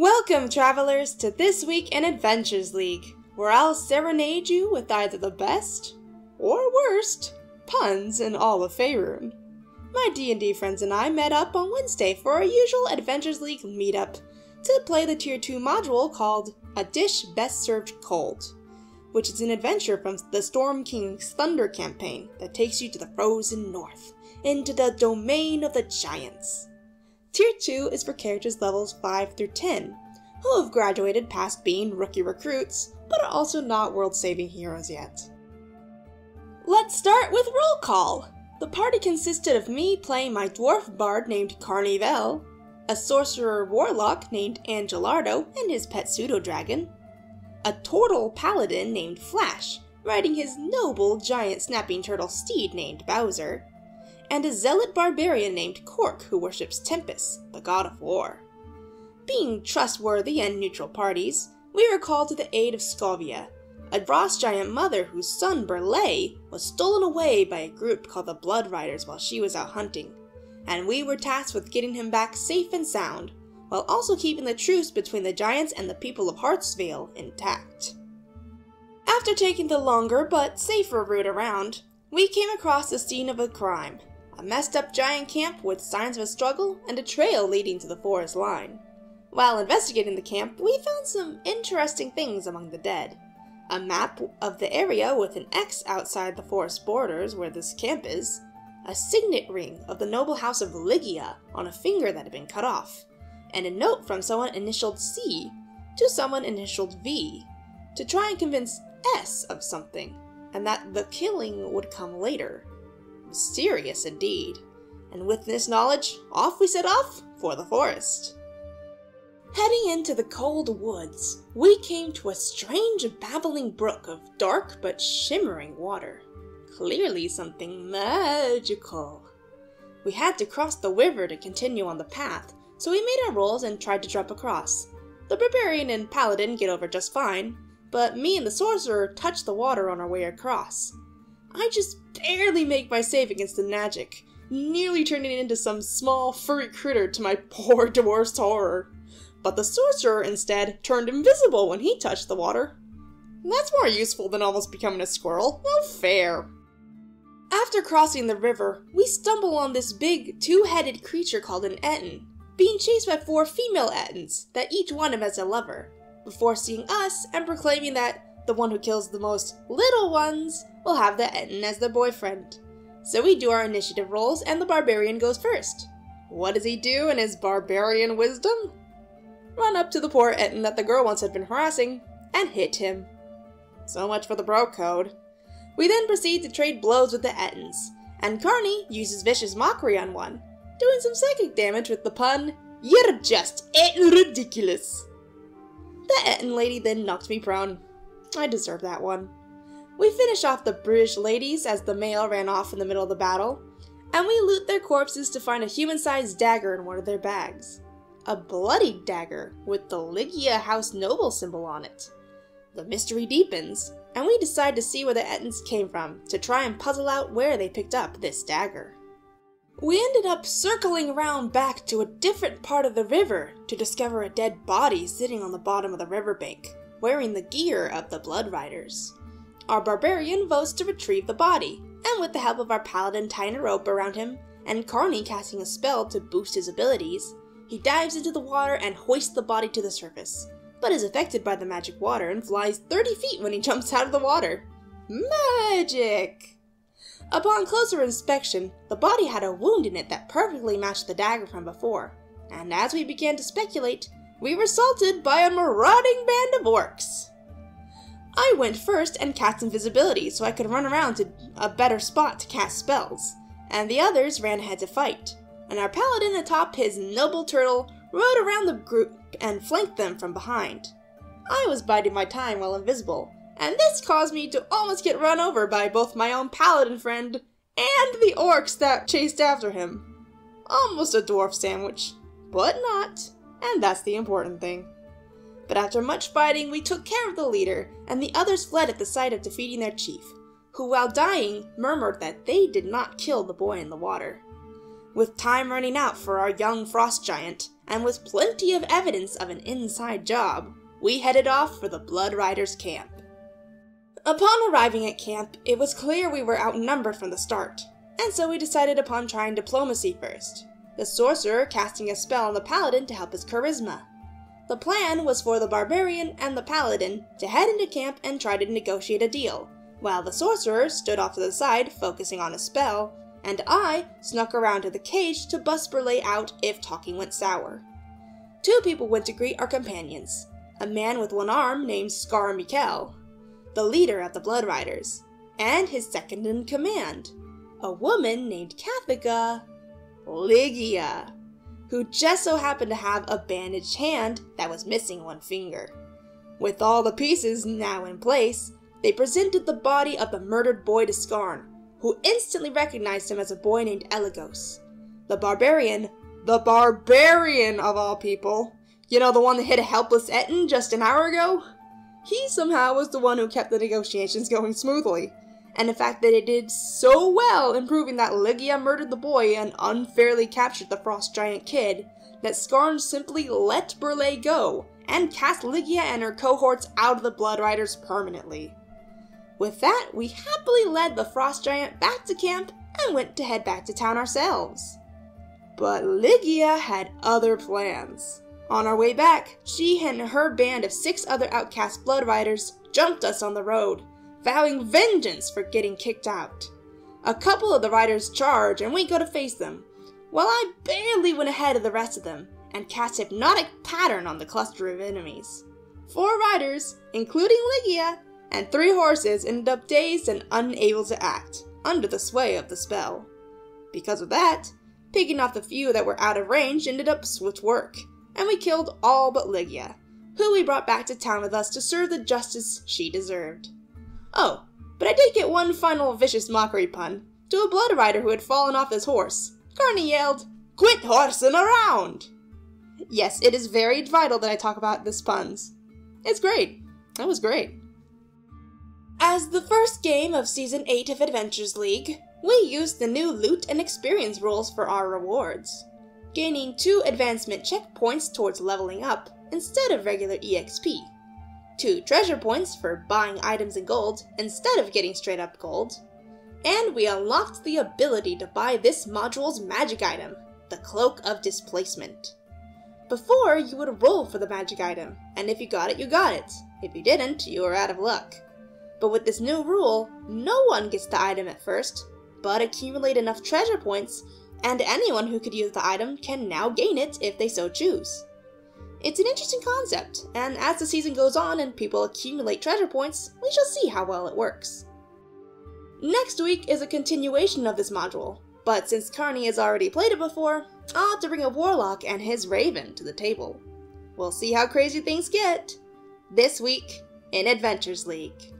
Welcome, travelers, to This Week in Adventures League, where I'll serenade you with either the best, or worst, puns in all of Faerun. My D&D friends and I met up on Wednesday for our usual Adventures League meetup to play the Tier 2 module called A Dish Best Served Cold, which is an adventure from the Storm King's Thunder campaign that takes you to the frozen north, into the domain of the giants. Tier 2 is for characters levels 5 through 10, who have graduated past being rookie recruits, but are also not world-saving heroes yet. Let's start with roll call! The party consisted of me playing my dwarf bard named Carnival, a sorcerer warlock named Angelardo and his pet pseudo-dragon, a turtle paladin named Flash, riding his noble giant snapping turtle steed named Bowser, and a zealot barbarian named Cork who worships Tempest, the god of war. Being trustworthy and neutral parties, we were called to the aid of Scovia, a frost giant mother whose son Burleigh was stolen away by a group called the Blood Riders while she was out hunting, and we were tasked with getting him back safe and sound, while also keeping the truce between the giants and the people of Heartsvale intact. After taking the longer but safer route around, we came across the scene of a crime. A messed up giant camp with signs of a struggle and a trail leading to the forest line. While investigating the camp, we found some interesting things among the dead. A map of the area with an X outside the forest borders where this camp is, a signet ring of the noble house of Lygia on a finger that had been cut off, and a note from someone initialed C to someone initialed V to try and convince S of something, and that the killing would come later. Mysterious indeed. And with this knowledge, off we set off for the forest. Heading into the cold woods, we came to a strange babbling brook of dark but shimmering water. Clearly something magical. We had to cross the river to continue on the path, so we made our rolls and tried to jump across. The barbarian and paladin get over just fine, but me and the sorcerer touched the water on our way across. I just barely make my save against the magic, nearly turning it into some small furry critter to my poor dwarf's horror. But the sorcerer instead turned invisible when he touched the water. That's more useful than almost becoming a squirrel. No fair. After crossing the river, we stumble on this big, two-headed creature called an Etten, being chased by 4 female Ettins that each want him as a lover, before seeing us and proclaiming that the one who kills the most little ones will have the Etten as their boyfriend. So we do our initiative rolls and the barbarian goes first. What does he do in his barbarian wisdom? Run up to the poor Etten that the girl once had been harassing and hit him. So much for the bro code. We then proceed to trade blows with the Ettins, and Carney uses vicious mockery on one, doing some psychic damage with the pun, "You're just Etten ridiculous." The Etten lady then knocked me prone. I deserve that one. We finish off the British ladies as the male ran off in the middle of the battle, and we loot their corpses to find a human-sized dagger in one of their bags. A bloody dagger with the Lygia House Noble symbol on it. The mystery deepens, and we decide to see where the Ettins came from to try and puzzle out where they picked up this dagger. We ended up circling around back to a different part of the river to discover a dead body sitting on the bottom of the riverbank, wearing the gear of the Blood Riders. Our barbarian votes to retrieve the body, and with the help of our paladin tying a rope around him, and Carney casting a spell to boost his abilities, he dives into the water and hoists the body to the surface, but is affected by the magic water and flies 30 feet when he jumps out of the water. Magic! Upon closer inspection, the body had a wound in it that perfectly matched the dagger from before, and as we began to speculate, we were assaulted by a marauding band of orcs. I went first and cast invisibility so I could run around to a better spot to cast spells, and the others ran ahead to fight, and our paladin atop his noble turtle rode around the group and flanked them from behind. I was biding my time while invisible, and this caused me to almost get run over by both my own paladin friend and the orcs that chased after him. Almost a dwarf sandwich, but not. And that's the important thing. But after much fighting, we took care of the leader, and the others fled at the sight of defeating their chief, who while dying murmured that they did not kill the boy in the water. With time running out for our young frost giant, and with plenty of evidence of an inside job, we headed off for the Blood Riders camp. Upon arriving at camp, it was clear we were outnumbered from the start, and so we decided upon trying diplomacy first, the sorcerer casting a spell on the paladin to help his charisma. The plan was for the barbarian and the paladin to head into camp and try to negotiate a deal, while the sorcerer stood off to the side focusing on a spell, and I snuck around to the cage to bust Burleigh out if talking went sour. 2 people went to greet our companions, a man with 1 arm named Scar Mikkel, the leader of the Blood Riders, and his second-in-command, a woman named Kathica Lygia, who just so happened to have a bandaged hand that was missing 1 finger. With all the pieces now in place, they presented the body of the murdered boy to Skarn, who instantly recognized him as a boy named Eligos. The barbarian of all people, you know, the one that hit a helpless Etten just an hour ago? He somehow was the one who kept the negotiations going smoothly, and the fact that it did so well in proving that Lygia murdered the boy and unfairly captured the frost giant kid, that Skarn simply let Burleigh go and cast Lygia and her cohorts out of the Blood Riders permanently. With that, we happily led the frost giant back to camp and went to head back to town ourselves. But Lygia had other plans. On our way back, she and her band of 6 other outcast Blood Riders jumped us on the road, vowing vengeance for getting kicked out. A couple of the riders charge and we go to face them, while I barely went ahead of the rest of them and cast Hypnotic Pattern on the cluster of enemies. 4 riders, including Lygia, and 3 horses ended up dazed and unable to act, under the sway of the spell. Because of that, picking off the few that were out of range ended up swift work, and we killed all but Lygia, who we brought back to town with us to serve the justice she deserved. Oh, but I did get 1 final vicious mockery pun to a Blood Rider who had fallen off his horse. Carney yelled, "Quit horsing around!" Yes, it is very vital that I talk about this puns. It's great. That was great. As the first game of Season 8 of Adventures League, we used the new loot and experience rules for our rewards, gaining 2 advancement checkpoints towards leveling up instead of regular EXP, 2 treasure points for buying items in gold instead of getting straight up gold, and we unlocked the ability to buy this module's magic item, the Cloak of Displacement. Before, you would roll for the magic item, and if you got it, you got it. If you didn't, you were out of luck. But with this new rule, no one gets the item at first, but accumulate enough treasure points, and anyone who could use the item can now gain it if they so choose. It's an interesting concept, and as the season goes on and people accumulate treasure points, we shall see how well it works. Next week is a continuation of this module, but since Carney has already played it before, I'll have to bring a warlock and his raven to the table. We'll see how crazy things get this week in Adventures League.